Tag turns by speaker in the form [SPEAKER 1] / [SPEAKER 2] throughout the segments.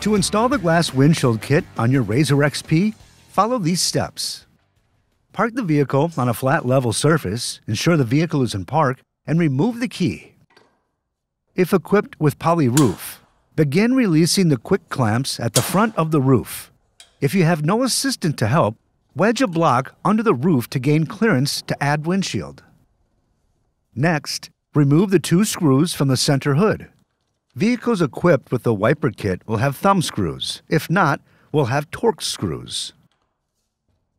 [SPEAKER 1] To install the glass windshield kit on your RZR XP, follow these steps. Park the vehicle on a flat level surface, ensure the vehicle is in park, and remove the key. If equipped with poly roof, begin releasing the quick clamps at the front of the roof. If you have no assistant to help, wedge a block under the roof to gain clearance to add windshield. Next, remove the 2 screws from the center hood. Vehicles equipped with the wiper kit will have thumb screws. If not, will have Torx screws.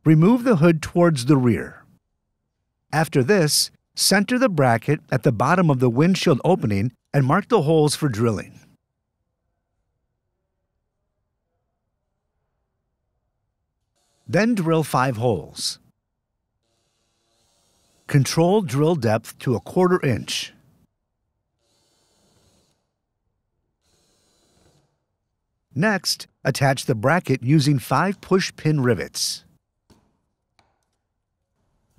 [SPEAKER 1] Remove the hood towards the rear. After this, center the bracket at the bottom of the windshield opening and mark the holes for drilling. Then drill 5 holes. Control drill depth to 1/4 inch. Next, attach the bracket using 5 push-pin rivets.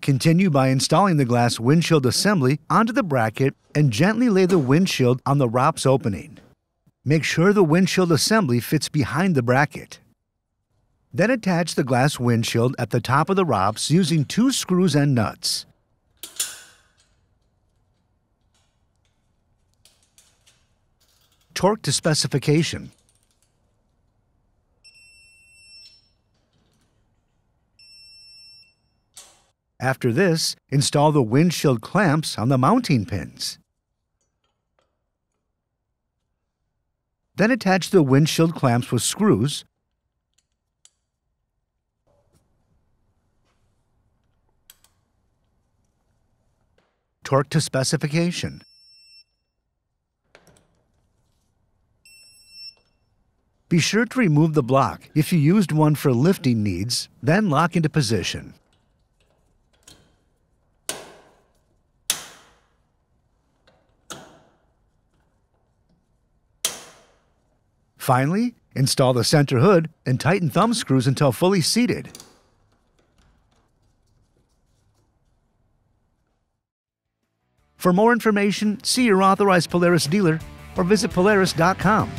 [SPEAKER 1] Continue by installing the glass windshield assembly onto the bracket and gently lay the windshield on the ROPS opening. Make sure the windshield assembly fits behind the bracket. Then attach the glass windshield at the top of the ROPS using 2 screws and nuts. Torque to specification. After this, install the windshield clamps on the mounting pins. Then attach the windshield clamps with screws. Torque to specification. Be sure to remove the block if you used one for lifting needs, then lock into position. Finally, install the center hood and tighten thumb screws until fully seated. For more information, see your authorized Polaris dealer or visit Polaris.com.